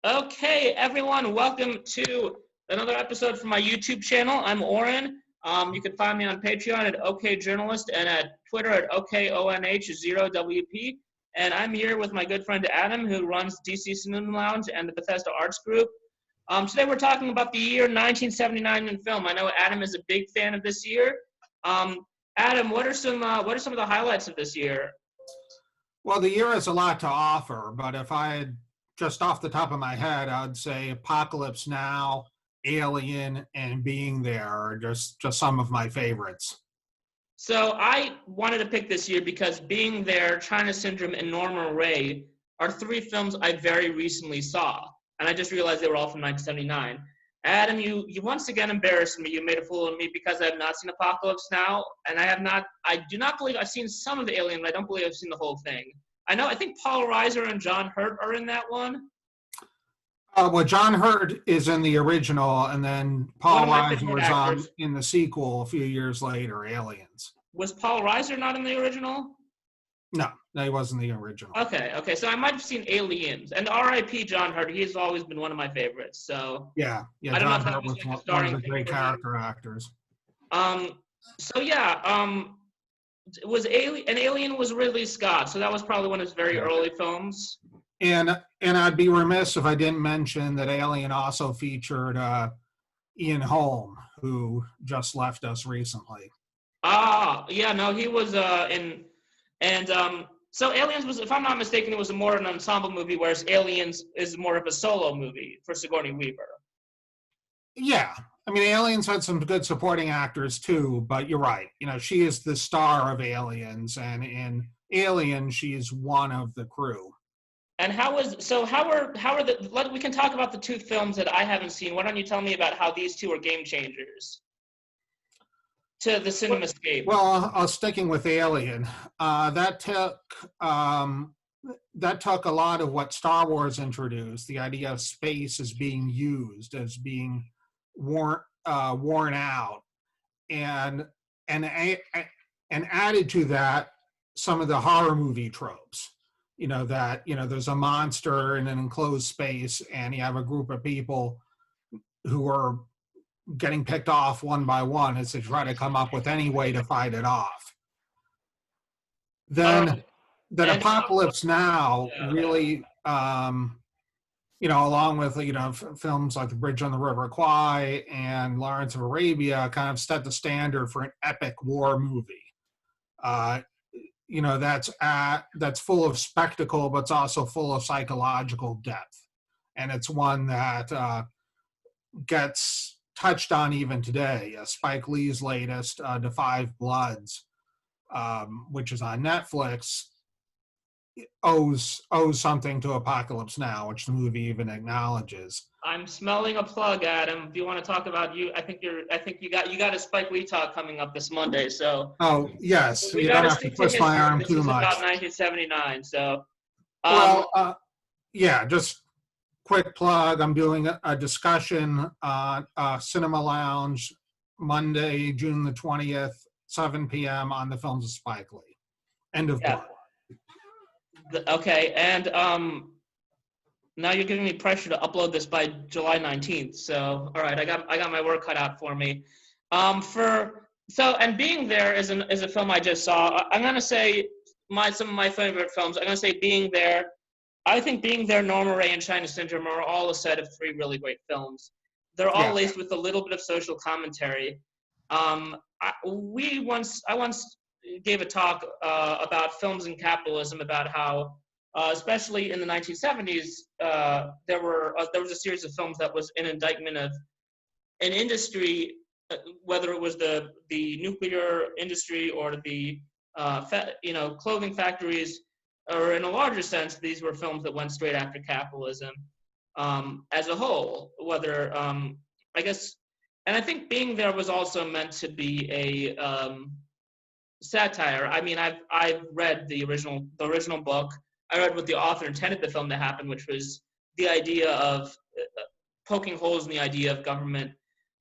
Okay, everyone, welcome to another episode from my YouTube channel. I'm Oren. You can find me on Patreon at OKJournalist and at Twitter at OKONH0WP. And I'm here with my good friend Adam, who runs DC Cinema Lounge and the Bethesda Arts Group. Today we're talking about the year 1979 in film. I know Adam is a big fan of this year. Adam, what are some of the highlights of this year? Well, the year has a lot to offer, but if I had just off the top of my head, I'd say Apocalypse Now, Alien, and Being There are just some of my favorites. So I wanted to pick this year because Being There, China Syndrome, and Norma Rae are three films I very recently saw, and I just realized they were all from 1979. Adam, you once again embarrassed me. You made a fool of me because I have not seen Apocalypse Now, and I do not believe I've seen some of the Alien, but I don't believe I've seen the whole thing. I think Paul Reiser and John Hurt are in that one. Well, John Hurt is in the original, and then Paul Reiser was in the sequel a few years later, Aliens. Was Paul Reiser not in the original? No, he wasn't the original. Okay, so I might have seen Aliens. And R.I.P. John Hurt, he's always been one of my favorites. So yeah, John Hurt was one of the great character actors. Alien was Ridley Scott, so that was probably one of his very early films. And I'd be remiss if I didn't mention that Alien also featured Ian Holm, who just left us recently. He was so Aliens was, if I'm not mistaken, it was more an ensemble movie, whereas Aliens is more of a solo movie for Sigourney Weaver. Yeah. I mean, Aliens had some good supporting actors too, but you're right. She is the star of Aliens, and in Alien, she is one of the crew. And how are we can talk about the two films that I haven't seen. Why don't you tell me about how these two are game changers to the CinemaScape? Well, sticking with Alien, that took a lot of what Star Wars introduced, the idea of space as being used, as being worn out, and added to that some of the horror movie tropes. There's a monster in an enclosed space, and you have a group of people who are getting picked off one by one as they try to come up with any way to fight it off. Then Apocalypse Now really, along with, films like The Bridge on the River Kwai and Lawrence of Arabia, kind of set the standard for an epic war movie. That's full of spectacle, but it's also full of psychological depth. And it's one that gets touched on even today. Spike Lee's latest, The Five Bloods, which is on Netflix, owes something to Apocalypse Now, which the movie even acknowledges. I'm smelling a plug, Adam. Do you want to talk about you? I think you got a Spike Lee talk coming up this Monday. So. Oh yes, you don't have to twist my arm too much. This is about 1979. So. Just quick plug. I'm doing a discussion on Cinema Lounge Monday, June the 20th, 7 p.m. on the films of Spike Lee. End of plug. Okay, and now you're giving me pressure to upload this by July 19th. So, all right, I got my work cut out for me. And Being There is a film I just saw. I'm gonna say some of my favorite films. I'm gonna say Being There. I think Being There, Norma Rae, and China Syndrome are all a set of three really great films. They're all laced with a little bit of social commentary. I once gave a talk about films and capitalism, about how, especially in the 1970s, there was a series of films that was an indictment of an industry, whether it was the nuclear industry or the clothing factories, or in a larger sense, these were films that went straight after capitalism as a whole. Whether I guess, and I think Being There was also meant to be a satire. I mean, I've read the original book. I read what the author intended the film to happen, which was the idea of poking holes in the idea of government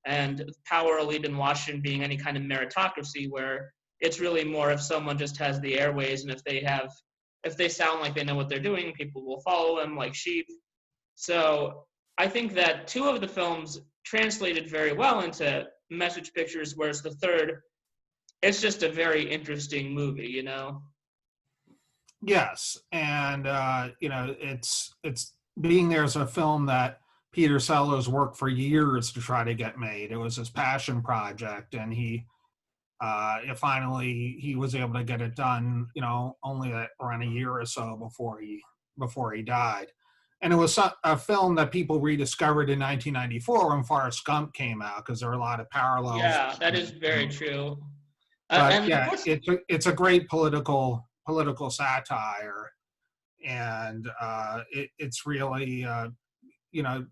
and power elite in Washington being any kind of meritocracy, where it's really more if someone just has the airways, and if they sound like they know what they're doing, people will follow them like sheep. So I think that two of the films translated very well into message pictures, whereas the third, it's just a very interesting movie, you know? Yes, and it's Being There is a film that Peter Sellers worked for years to try to get made. It was his passion project, and finally he was able to get it done. Only around a year or so before he died. And it was a film that people rediscovered in 1994 when Forrest Gump came out, because there are a lot of parallels. Yeah, that is very true. But And yeah, it's a great political satire, and it's really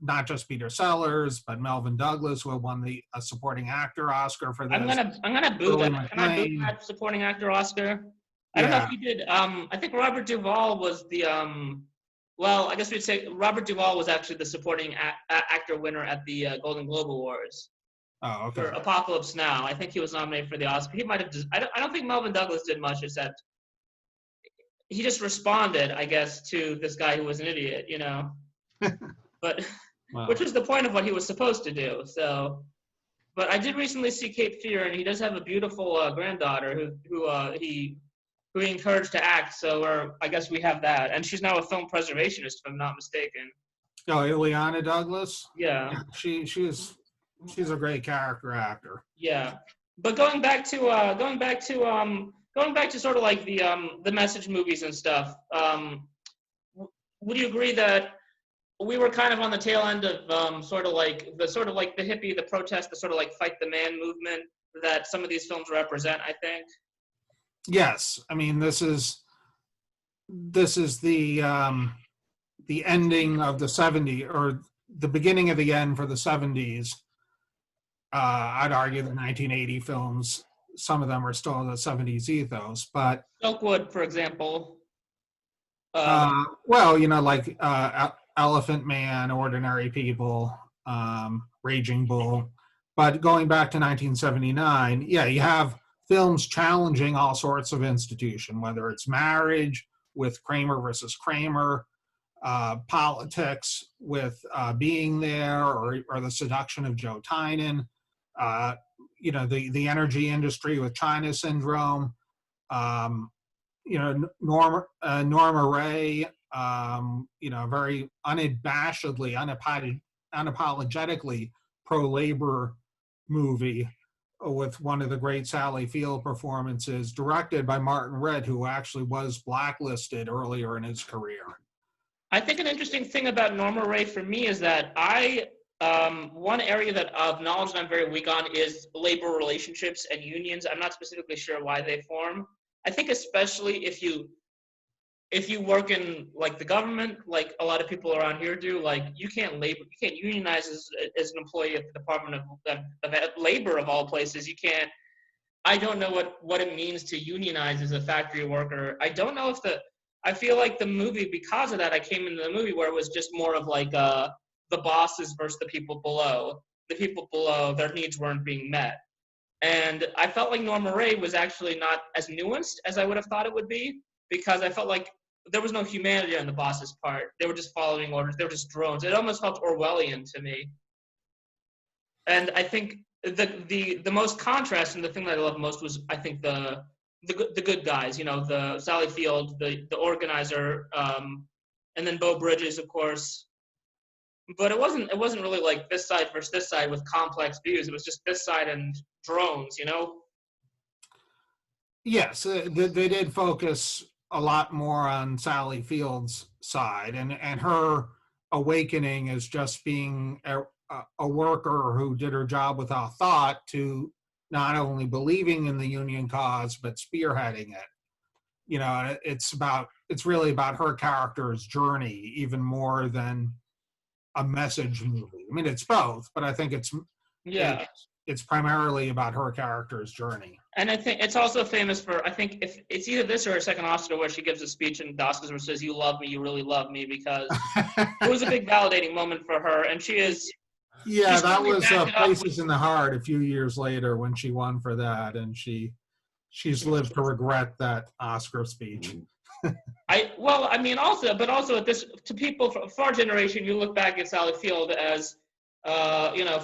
not just Peter Sellers, but Melvyn Douglas, who won a supporting actor Oscar for this. I'm gonna boo that. Can I boo that supporting actor Oscar? I don't know if he did. I think Robert Duvall was the well, I guess we'd say Robert Duvall was actually the supporting actor winner at the Golden Globe Awards. Oh, okay. For Apocalypse Now. I think he was nominated for the Oscar. He might have just, I don't think Melvyn Douglas did much, except he just responded, I guess, to this guy who was an idiot, you know? But, wow. Which was the point of what he was supposed to do, so. But I did recently see Cape Fear, and he does have a beautiful granddaughter who he encouraged to act, so I guess we have that. And she's now a film preservationist, if I'm not mistaken. Oh, Ileana Douglas? Yeah. She's a great character actor. Yeah. But going back to sort of like the message movies and stuff, would you agree that we were kind of on the tail end of sort of like the hippie, the protest, the sort of like fight the man movement that some of these films represent, I think? Yes. I mean, this is the ending of the 70s, or the beginning of the end for the 70s. I'd argue the 1980 films, some of them are still in the 70s ethos, but Silkwood, for example. Well, like Elephant Man, Ordinary People, Raging Bull. But going back to 1979, yeah, you have films challenging all sorts of institution, whether it's marriage with Kramer versus Kramer, politics with Being There, or the seduction of Joe Tynan, the energy industry with China Syndrome, Norma Rae, very unapologetically pro-labor movie with one of the great Sally Field performances, directed by Martin Red, who actually was blacklisted earlier in his career. I think an interesting thing about Norma Rae for me is that one area of knowledge that I'm very weak on is labor relationships and unions. I'm not specifically sure why they form. I think especially if you work in like the government, like a lot of people around here do, like you can't unionize as an employee of the Department of Labor of all places. You can't. I don't know what it means to unionize as a factory worker. I don't know I feel like the movie, because of that, I came into the movie where it was just more of like the bosses versus the people below. The people below, their needs weren't being met. And I felt like Norma Rae was actually not as nuanced as I would have thought it would be, because I felt like there was no humanity on the boss's part. They were just following orders. They were just drones. It almost felt Orwellian to me. And I think the most contrast, and the thing that I loved most, was I think the good guys, the Sally Field, the organizer, and then Beau Bridges, of course. But it wasn't really like this side versus this side with complex views. It was just this side and drones, Yes, they did focus a lot more on Sally Field's side, and her awakening as just being a worker who did her job without thought, to not only believing in the union cause but spearheading it. It's really about her character's journey, even more than a message movie. I mean, it's both, but I think it's primarily about her character's journey. And I think it's also famous for, I think if it's either this or her second Oscar, where she gives a speech in the Oscars where she says, "You love me, you really love me," because it was a big validating moment for her, and she is. Yeah, that was Places in the Heart a few years later when she won for that, and she's lived to regret that Oscar speech. I mean, also at this, to people for our generation, you look back at Sally Field as,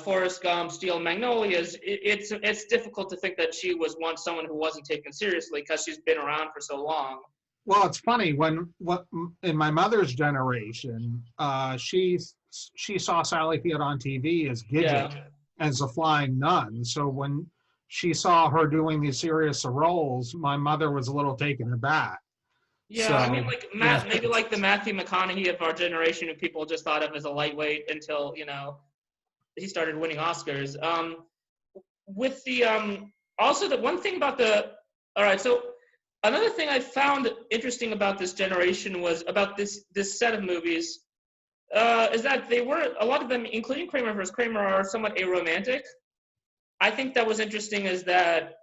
Forrest Gump, Steel Magnolias. It's difficult to think that she was once someone who wasn't taken seriously because she's been around for so long. Well, it's funny in my mother's generation, she saw Sally Field on TV as Gidget, Yeah. as a flying nun. So when she saw her doing these serious roles, my mother was a little taken aback. Yeah, So, I mean, like maybe like the Matthew McConaughey of our generation, who people just thought of as a lightweight until he started winning Oscars. With the Also, the one thing about all right, so another thing I found interesting about this generation was about this set of movies, is that they were, a lot of them, including Kramer vs. Kramer, are somewhat aromantic. I think that was interesting, is that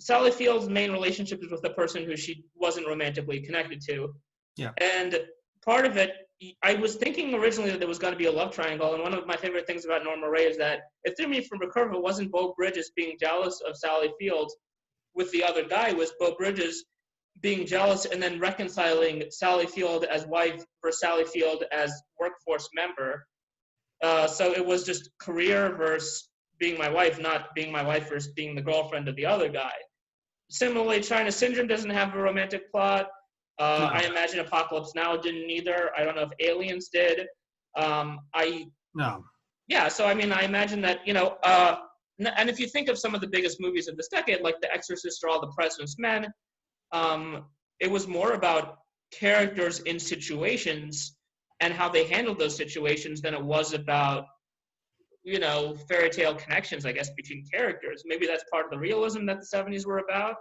Sally Field's main relationship is with the person who she wasn't romantically connected to. yeah. And part of it, I was thinking originally that there was going to be a love triangle, and one of my favorite things about Norma Rae is that it threw me from a curve. It wasn't Beau Bridges being jealous of Sally Field with the other guy, it was Beau Bridges being jealous and then reconciling Sally Field as wife versus Sally Field as workforce member. So it was just career versus being my wife, not being my wife versus being the girlfriend of the other guy. Similarly, China Syndrome doesn't have a romantic plot. No. I imagine Apocalypse Now didn't either. I don't know if Aliens did. No. Yeah, so I mean, I imagine that, and if you think of some of the biggest movies of this decade, like The Exorcist or All the President's Men, it was more about characters in situations and how they handled those situations than it was about, fairy tale connections, I guess, between characters. Maybe that's part of the realism that the 70s were about.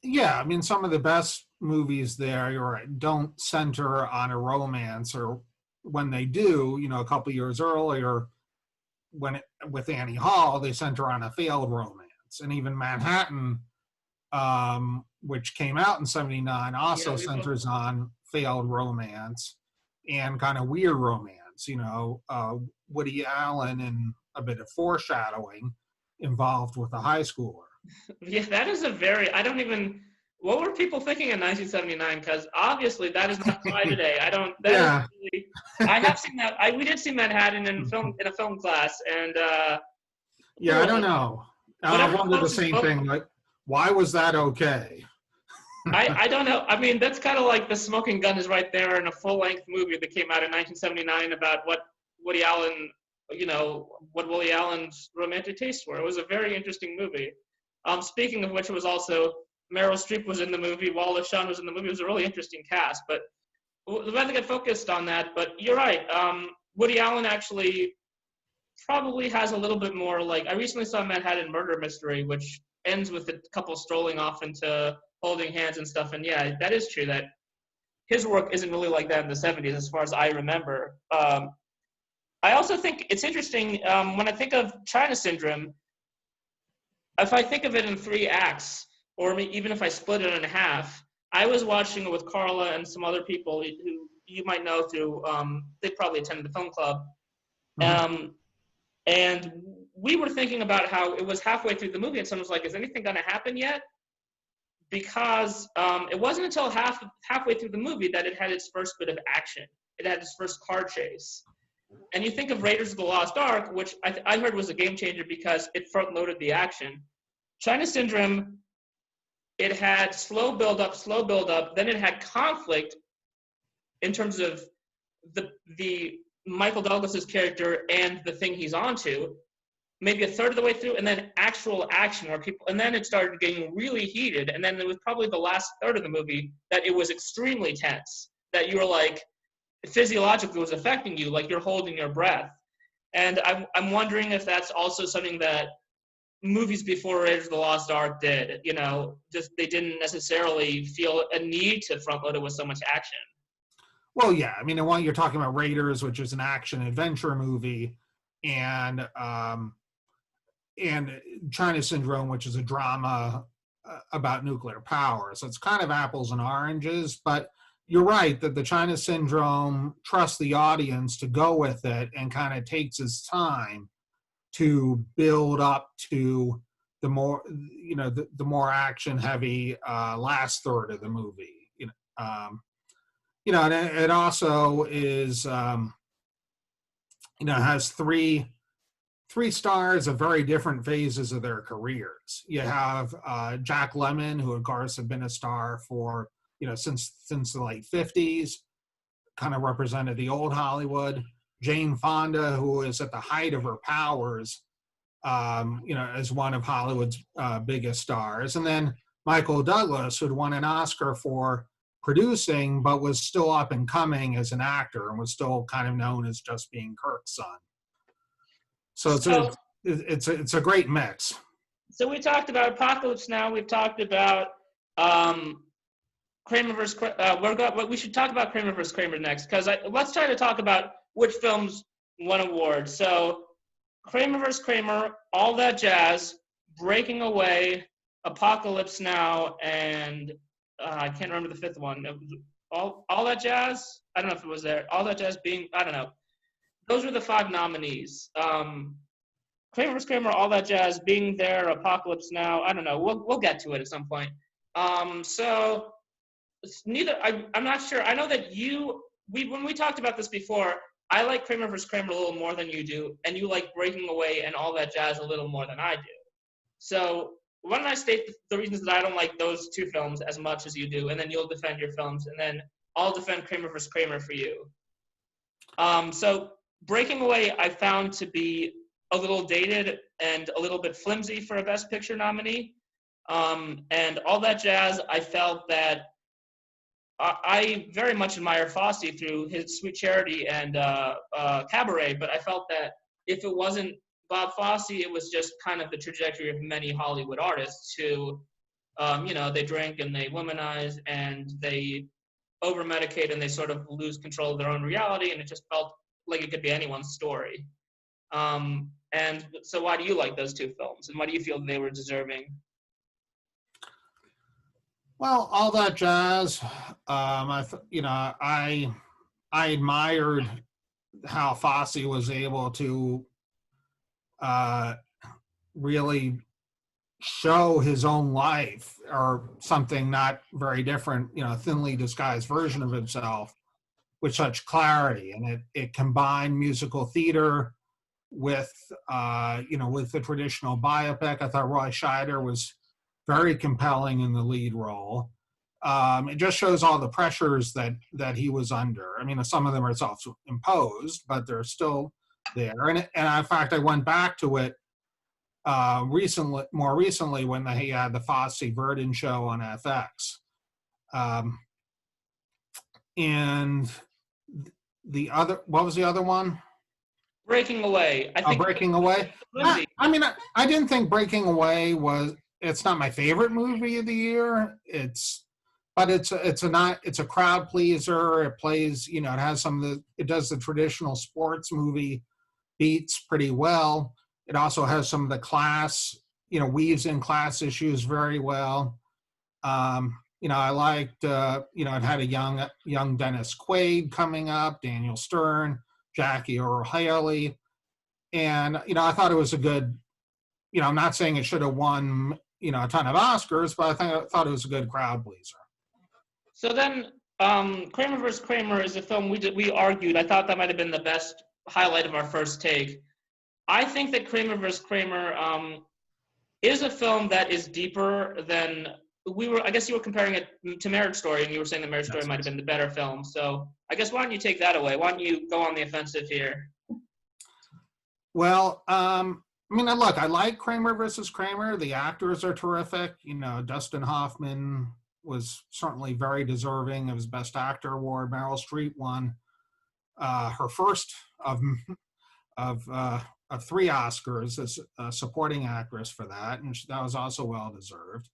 Yeah, I mean, some of the best movies there, you're right, don't center on a romance, or when they do, a couple years earlier, with Annie Hall, they center on a failed romance. And even Manhattan, which came out in 79, also centers on failed romance and kind of weird romance. Woody Allen and a bit of foreshadowing involved with a high schooler. Yeah, that is what were people thinking in 1979? Because obviously that is not fly today. I have seen that. We did see Manhattan in a film class, and I don't know. I wonder the same thing. Like, why was that okay? I don't know. I mean, that's kind of like The Smoking Gun is right there in a full-length movie that came out in 1979 about what Woody Allen's romantic tastes were. It was a very interesting movie. Speaking of which, it was also Meryl Streep was in the movie, Wallace Shawn was in the movie. It was a really interesting cast, but the way they get focused on that. But you're right. Woody Allen actually probably has a little bit more, like, I recently saw Manhattan Murder Mystery, which ends with the couple strolling off into holding hands and stuff. And yeah, that is true that his work isn't really like that in the 70s, as far as I remember. I also think it's interesting, when I think of China Syndrome, if I think of it in 3 acts, or even if I split it in half, I was watching it with Carla and some other people who you might know through, they probably attended the film club. Mm-hmm. And we were thinking about how it was halfway through the movie and someone was like, is anything going to happen yet? Because it wasn't until halfway through the movie that it had its first bit of action. It had its first car chase. And you think of Raiders of the Lost Ark, which I heard was a game changer because it front-loaded the action. China Syndrome, it had slow build-up, then it had conflict in terms of the Michael Douglas's character and the thing he's onto, maybe a third of the way through, and then actual action and then it started getting really heated, and then it was probably the last third of the movie that it was extremely tense, that you were like, physiologically was affecting you, like you're holding your breath. And I'm wondering if that's also something that movies before Raiders of the Lost Ark did, just they didn't necessarily feel a need to front load it with so much action. Well, yeah, I mean, you're talking about Raiders, which is an action adventure movie, and China Syndrome, which is a drama about nuclear power. So it's kind of apples and oranges, but you're right that the China Syndrome trusts the audience to go with it and kind of takes its time to build up to the more the more action heavy last third of the movie. And it also is has three stars of very different phases of their careers. You have Jack Lemmon, who of course had been a star for since the late 50s, kind of represented the old Hollywood. Jane Fonda, who is at the height of her powers, as one of Hollywood's biggest stars. And then Michael Douglas, who'd won an Oscar for producing, but was still up and coming as an actor and was still kind of known as just being Kirk's son. So it's a great mix. So we talked about Apocalypse Now. We've talked about Kramer versus. We should talk about Kramer versus Kramer next, because let's try to talk about which films won awards. So Kramer versus Kramer, All That Jazz, Breaking Away, Apocalypse Now, and I can't remember the fifth one. All That Jazz. I don't know if it was there. All That Jazz being. I don't know. Those were the 5 nominees. Kramer vs. Kramer, All That Jazz, Being There, Apocalypse Now. I don't know. We'll get to it at some point. So it's neither. I'm not sure. I know that when we talked about this before, I like Kramer vs. Kramer a little more than you do, and you like Breaking Away and All That Jazz a little more than I do. So why don't I state the reasons that I don't like those 2 films as much as you do, and then you'll defend your films, and then I'll defend Kramer vs. Kramer for you. So Breaking Away I found to be a little dated and a little bit flimsy for a Best Picture nominee. And All That Jazz, I felt that I very much admire Fosse through his Sweet Charity and Cabaret, but I felt that if it wasn't Bob Fosse, it was just kind of the trajectory of many Hollywood artists who, they drink and they womanize and they over-medicate and they sort of lose control of their own reality, and it just felt like it could be anyone's story. And so why do you like those 2 films, and why do you feel they were deserving? Well, All That Jazz, I admired how Fosse was able to really show his own life, or something not very different, thinly disguised version of himself, with such clarity. And it combined musical theater with the traditional biopic. I thought Roy Scheider was very compelling in the lead role. It just shows all the pressures that he was under. I mean, some of them are self-imposed, but they're still there. And in fact, I went back to it more recently when he had the Fosse Verdon show on FX. And what was the other one? Breaking Away. Breaking Away. I didn't think Breaking Away it's not my favorite movie of the year. It's a crowd pleaser. It plays, it has it does the traditional sports movie beats pretty well. It also has some of the class, weaves in class issues very well. I liked, it had a young Dennis Quaid coming up, Daniel Stern, Jackie Earle Haley. And, I thought it was a good, I'm not saying it should have won, a ton of Oscars, but I thought it was a good crowd pleaser. So then, Kramer vs. Kramer is a film we argued. I thought that might have been the best highlight of our first take. I think that Kramer vs. Kramer is a film that is deeper than I guess you were comparing it to Marriage Story, and you were saying that Marriage Story might have been the better film. So I guess why don't you take that away? Why don't you go on the offensive here? Well, look, I like Kramer versus Kramer. The actors are terrific. Dustin Hoffman was certainly very deserving of his Best Actor award. Meryl Streep won her first of 3 Oscars as a supporting actress for that, and that was also well deserved.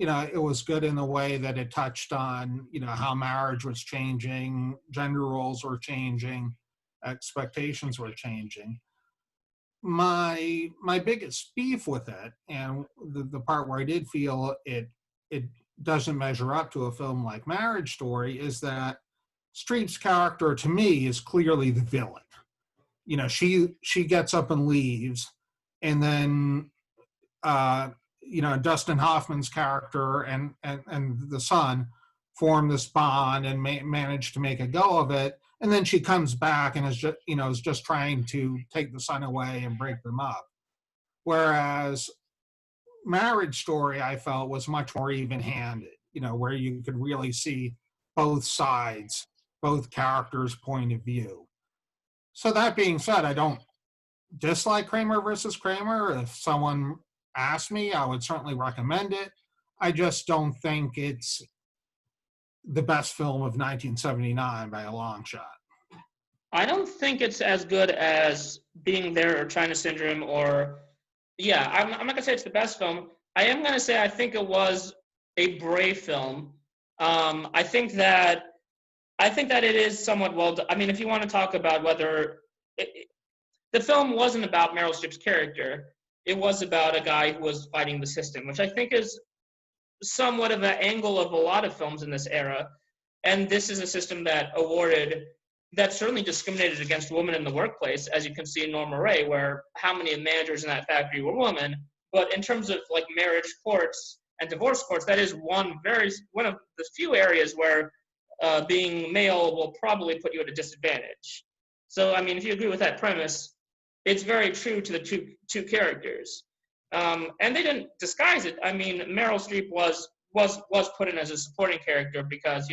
It was good in the way that it touched on, how marriage was changing, gender roles were changing, expectations were changing. My biggest beef with it, and the part where I did feel it doesn't measure up to a film like Marriage Story, is that Streep's character, to me, is clearly the villain. She gets up and leaves, and then Dustin Hoffman's character and the son form this bond and manage to make a go of it, and then she comes back and is just trying to take the son away and break them up. Whereas Marriage Story, I felt, was much more even-handed, where you could really see both sides, both characters' point of view. So that being said, I don't dislike Kramer versus Kramer. If someone asked me, I would certainly recommend it. I just don't think it's the best film of 1979 by a long shot. I don't think it's as good as Being There or China Syndrome or, I'm not going to say it's the best film. I am going to say I think it was a brave film. I think that it is somewhat well done. I mean, if you want to talk about whether the film wasn't about Meryl Streep's character, it was about a guy who was fighting the system, which I think is somewhat of an angle of a lot of films in this era. And this is a system that certainly discriminated against women in the workplace, as you can see in Norma Rae, where how many managers in that factory were women. But in terms of like marriage courts and divorce courts, that is one of the few areas where being male will probably put you at a disadvantage. So, I mean, if you agree with that premise, it's very true to the two characters. And they didn't disguise it. I mean, Meryl Streep was put in as a supporting character because,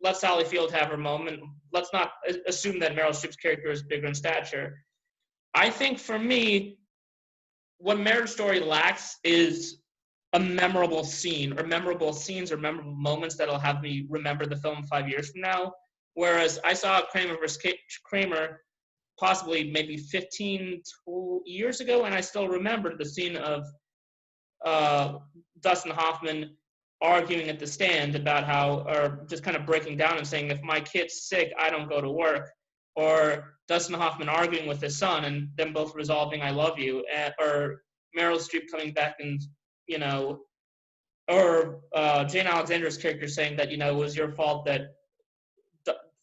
let Sally Field have her moment. Let's not assume that Meryl Streep's character is bigger in stature. I think for me, what Marriage Story lacks is a memorable scene or memorable scenes or memorable moments that'll have me remember the film 5 years from now. Whereas I saw Kramer versus Kramer possibly maybe 15 years ago, and I still remember the scene of Dustin Hoffman arguing at the stand about or just kind of breaking down and saying, if my kid's sick, I don't go to work. Or Dustin Hoffman arguing with his son and them both resolving, I love you. Or Meryl Streep coming back and, or Jane Alexander's character saying that, it was your fault that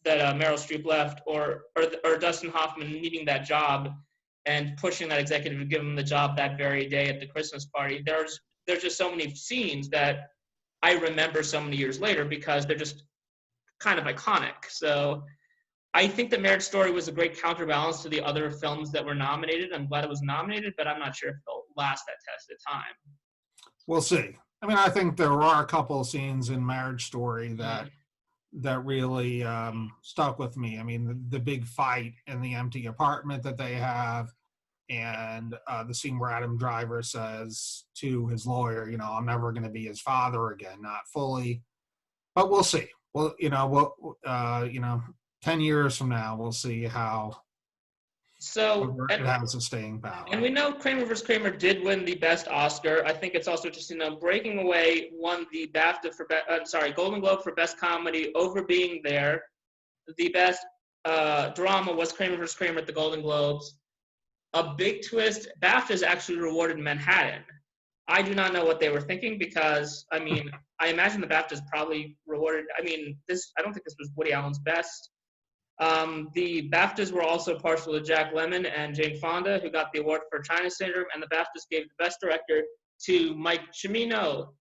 Meryl Streep left, or Dustin Hoffman needing that job and pushing that executive to give him the job that very day at the Christmas party. There's just so many scenes that I remember so many years later because they're just kind of iconic. So I think that Marriage Story was a great counterbalance to the other films that were nominated. I'm glad it was nominated, but I'm not sure if it'll last that test of time. We'll see. I mean, I think there are a couple of scenes in Marriage Story that really stuck with me. I mean, the big fight in the empty apartment that they have, and the scene where Adam Driver says to his lawyer, I'm never going to be his father again, not fully, but we'll see. Well, 10 years from now, we'll see how it has a staying power. And we know Kramer vs. Kramer did win the Best Oscar. I think it's also interesting to know Breaking Away won the Golden Globe for Best Comedy over Being There. The Best Drama was Kramer vs. Kramer at the Golden Globes. A big twist, BAFTA's actually rewarded Manhattan. I do not know what they were thinking because, I mean, I imagine the BAFTA's probably rewarded, I don't think this was Woody Allen's best. The BAFTAs were also partial to Jack Lemmon and Jane Fonda, who got the award for China Syndrome, and the BAFTAs gave the Best Director to Mike Cimino,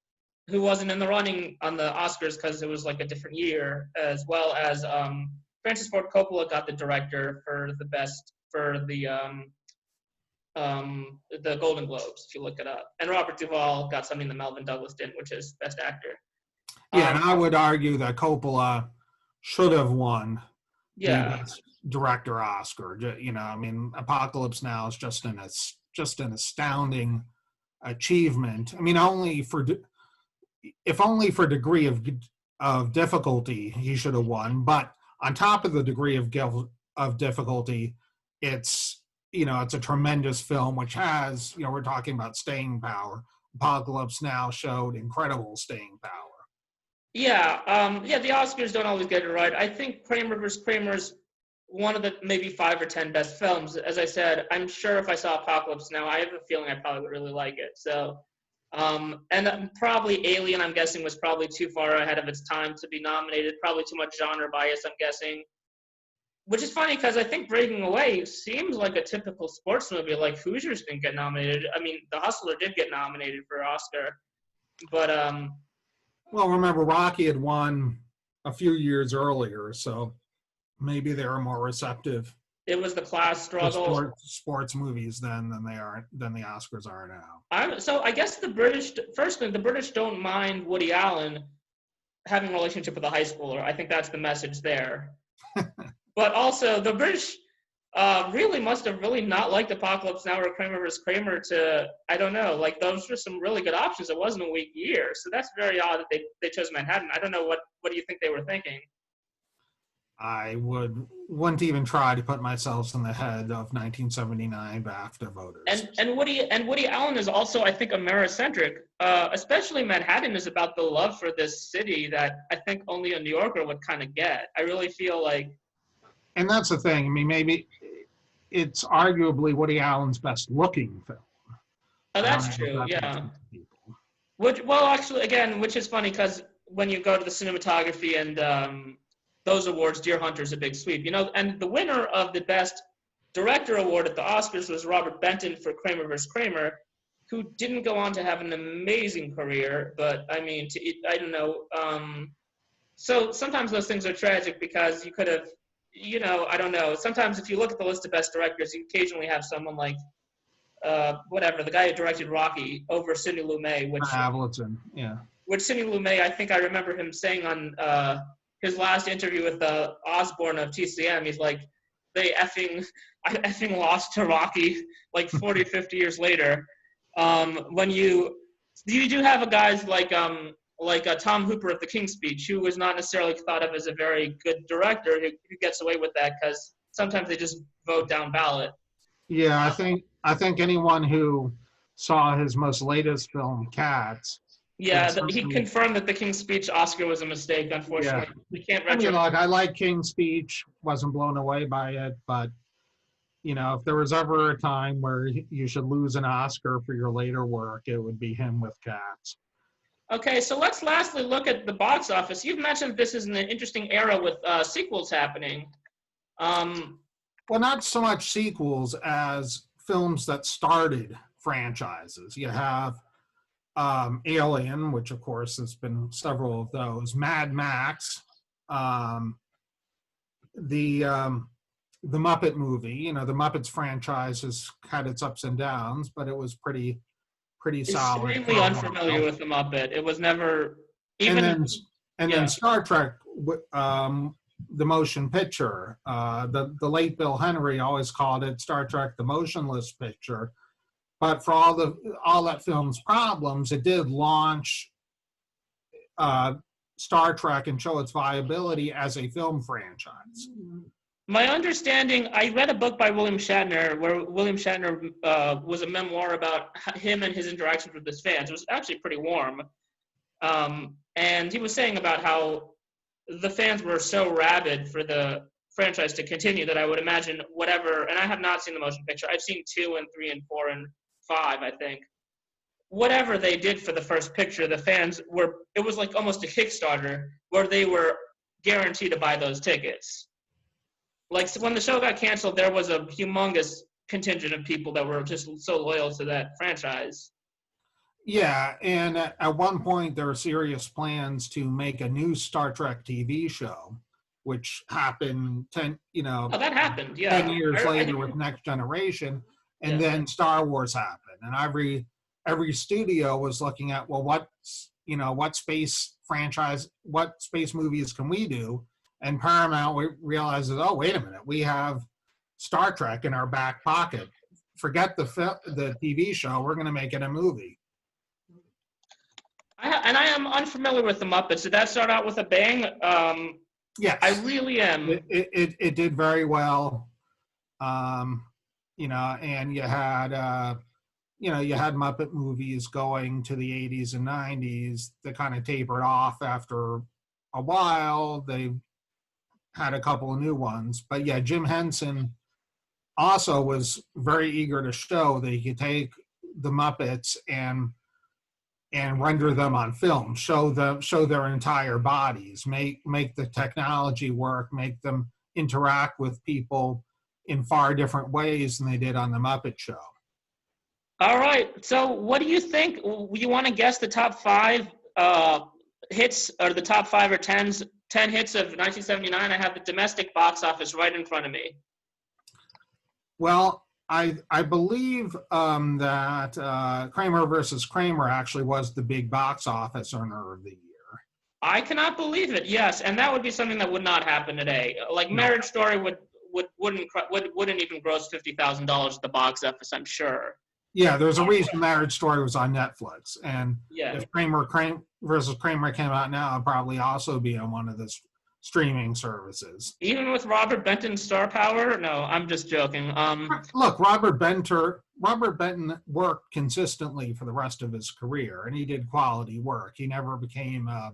who wasn't in the running on the Oscars because it was like a different year, as well as Francis Ford Coppola got the director for the best for the Golden Globes, if you look it up. And Robert Duvall got something that Melvyn Douglas didn't, which is Best Actor. Yeah, and I would argue that Coppola should have won the Best Director Oscar. Apocalypse Now is just an astounding achievement. I mean, if only for degree of difficulty he should have won, but on top of the degree of difficulty, it's a tremendous film which has, we're talking about staying power. Apocalypse Now showed incredible staying power. The Oscars don't always get it right. I think Kramer vs. Kramer's one of the maybe 5 or 10 best films. As I said, I'm sure if I saw Apocalypse Now, I have a feeling I probably would really like it. So, and probably Alien, I'm guessing, was probably too far ahead of its time to be nominated. Probably too much genre bias, I'm guessing. which is funny because I think Breaking Away seems like a typical sports movie. Like Hoosiers didn't get nominated. I mean, The Hustler did get nominated for Oscar, but well, remember Rocky had won a few years earlier, so maybe they were more receptive it was the class to struggle. sports movies then than the Oscars are now. So I guess the British don't mind Woody Allen having a relationship with a high schooler. I think that's the message there. But also the British really must have really not liked Apocalypse Now or Kramer vs. Kramer to, I don't know, like those were some really good options. It wasn't a weak year. So that's very odd that they chose Manhattan. I don't know what do you think they were thinking? I wouldn't even try to put myself in the head of 1979 BAFTA voters. And Woody Allen is also, I think, Americentric. Especially Manhattan is about the love for this city that I think only a New Yorker would kind of get. I really feel like. And that's the thing. I mean, maybe it's arguably Woody Allen's best looking film. Oh, that's true. Yeah. Which is funny because when you go to the cinematography and those awards, Deer Hunter's a big sweep, and the winner of the Best Director Award at the Oscars was Robert Benton for Kramer vs. Kramer, who didn't go on to have an amazing career, but I mean, I don't know. So sometimes those things are tragic because you could have, I don't know. Sometimes if you look at the list of Best Directors, you occasionally have someone like, the guy who directed Rocky over Sidney Lumet, Avildsen, yeah. Which Sidney Lumet, I think I remember him saying on his last interview with Osborne of TCM, he's like, I effing lost to Rocky like 40, 50 years later. When you do have guys like Tom Hooper of The King's Speech, who was not necessarily thought of as a very good director, who gets away with that because sometimes they just vote down ballot. Yeah, I think anyone who saw his most latest film, Cats. Yeah, he confirmed that The King's Speech Oscar was a mistake, unfortunately. Yeah. We can't retro. I like King's Speech, wasn't blown away by it, but, if there was ever a time where you should lose an Oscar for your later work, it would be him with Cats. Okay, so let's lastly look at the box office. You've mentioned this is an interesting era with sequels happening. Well, not so much sequels as films that started franchises. You have Alien, which of course has been several of those. Mad Max, the Muppet movie. The Muppets franchise has had its ups and downs, but it was pretty solid. Extremely unfamiliar with the Muppet. It was never even. And then Star Trek, the motion picture. The late Bill Henry always called it Star Trek: The Motionless Picture. But for all that film's problems, it did launch Star Trek and show its viability as a film franchise. My understanding, I read a book by William Shatner where William Shatner was a memoir about him and his interactions with his fans. It was actually pretty warm. And he was saying about how the fans were so rabid for the franchise to continue that I would imagine whatever, and I have not seen the motion picture. I've seen 2 and 3 and 4 and 5, I think. Whatever they did for the first picture, the fans it was like almost a Kickstarter where they were guaranteed to buy those tickets. Like, so when the show got canceled, there was a humongous contingent of people that were just so loyal to that franchise. Yeah, and at one point there were serious plans to make a new Star Trek TV show, which happened 10 years later with Next Generation, and then Star Wars happened, and every studio was looking at, well, what space franchise, what space movies can we do? And Paramount realizes, oh, wait a minute, we have Star Trek in our back pocket. Forget the TV show, we're going to make it a movie. I am unfamiliar with the Muppets. Did that start out with a bang? Yes. I really am. It did very well. And you had, you had Muppet movies going to the 80s and 90s that kind of tapered off after a while. They had a couple of new ones. But yeah, Jim Henson also was very eager to show that he could take the Muppets and render them on film, show their entire bodies, make the technology work, make them interact with people in far different ways than they did on the Muppet Show. All right. So what do you think? You want to guess the top 5 hits, or the top 5 or 10 hits of 1979? I have the domestic box office right in front of me. Well, I believe that Kramer versus Kramer actually was the big box office earner of the year. I cannot believe it. Yes, and that would be something that would not happen today. Like Marriage Story wouldn't even gross $50,000 at the box office, I'm sure. Yeah, there's a reason Marriage Story was on Netflix, and if Kramer versus Kramer came out now, it'd probably also be on one of the streaming services. Even with Robert Benton's star power? No, I'm just joking. Look, Robert Benton worked consistently for the rest of his career, and he did quality work. He never became a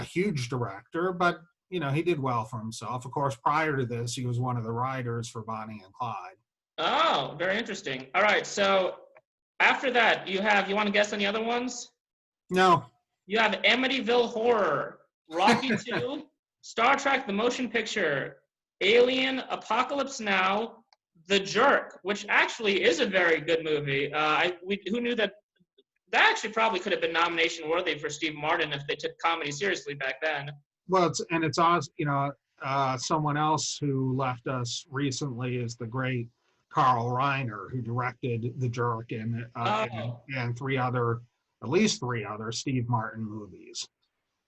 huge director, but he did well for himself. Of course, prior to this, he was one of the writers for Bonnie and Clyde. Oh, very interesting. All right, so after that, you want to guess any other ones? No. You have Amityville Horror, Rocky II, Star Trek the Motion Picture, Alien, Apocalypse Now, The Jerk, which actually is a very good movie. Who knew that actually probably could have been nomination worthy for Steve Martin if they took comedy seriously back then. Well, it's awesome. Someone else who left us recently is the great Carl Reiner, who directed The Jerk and at least three other Steve Martin movies.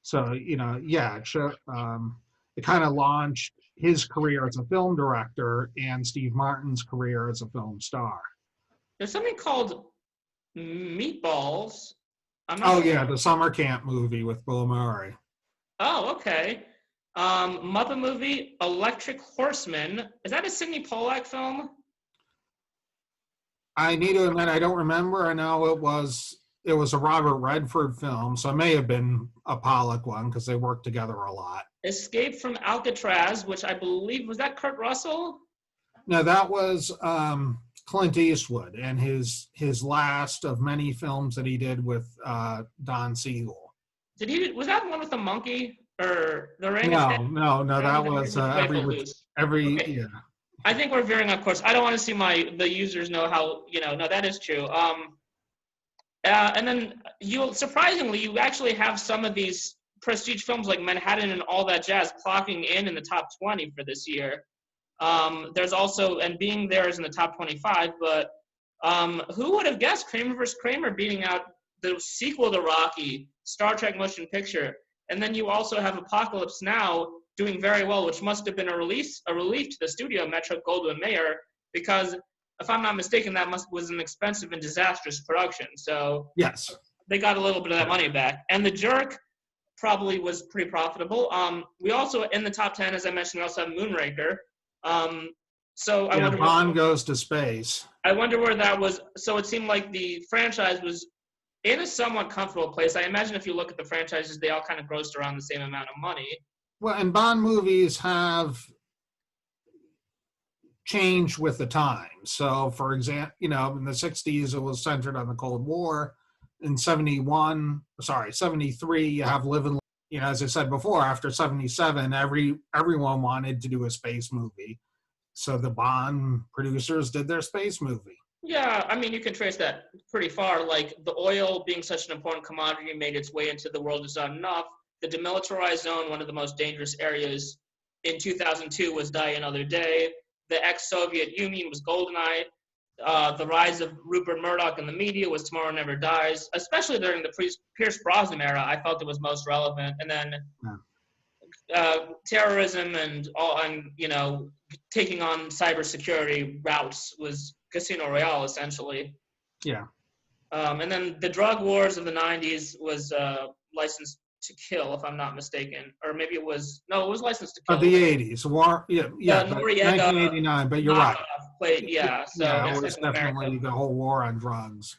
So it kind of launched his career as a film director and Steve Martin's career as a film star. There's something called Meatballs. The summer camp movie with Bill Murray. Oh, okay. Muppet movie, Electric Horseman. Is that a Sidney Pollack film? I need to admit, I don't remember. I know it was a Robert Redford film, so it may have been a Pollack one because they worked together a lot. Escape from Alcatraz, which I believe, was that Kurt Russell? No, that was Clint Eastwood and his last of many films that he did with Don Siegel. Was that one with the monkey or the ring? No, that was yeah. I think we're veering off course. I don't want to see the users know how, no, that is true. And then you actually have some of these prestige films like Manhattan and All That Jazz clocking in the top 20 for this year. There's also, and Being There is in the top 25, but who would have guessed Kramer vs. Kramer beating out the sequel to Rocky, Star Trek Motion Picture, and then you also have Apocalypse Now doing very well, which must have been a relief to the studio, Metro-Goldwyn-Mayer, because if I'm not mistaken, was an expensive and disastrous production. So yes, they got a little bit of that money back. And The Jerk probably was pretty profitable. We also, in the top 10, as I mentioned, we also have Moonraker. I wonder Bond Goes to Space. I wonder where that was. So it seemed like the franchise was in a somewhat comfortable place. I imagine if you look at the franchises, they all kind of grossed around the same amount of money. Well, and Bond movies have changed with the times. So, for example, in the 60s, it was centered on the Cold War. In 73, you have Live and, as I said before, after 77, everyone wanted to do a space movie. So the Bond producers did their space movie. Yeah, I mean, you can trace that pretty far. Like, the oil being such an important commodity made its way into the world is not enough. The demilitarized zone, one of the most dangerous areas in 2002, was Die Another Day. The ex-Soviet Union was GoldenEye. The rise of Rupert Murdoch in the media was Tomorrow Never Dies. Especially during the Pierce Brosnan era, I felt it was most relevant. And then terrorism and taking on cybersecurity routes was Casino Royale, essentially. Yeah. And then the drug wars of the 90s was License to Kill, if I'm not mistaken. Or maybe it was License to Kill. Of the 80s. War, 1989, but you're right. Played, yeah. So it was definitely the whole war on drugs.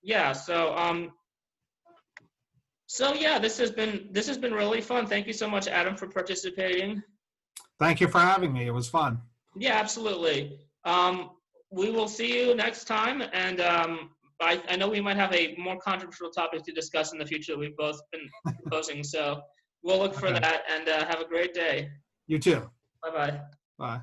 Yeah, so this has been really fun. Thank you so much, Adam, for participating. Thank you for having me. It was fun. Yeah, absolutely. We will see you next time, and I know we might have a more controversial topic to discuss in the future that we've both been proposing, so we'll look for that, and have a great day. You too. Bye-bye. Bye.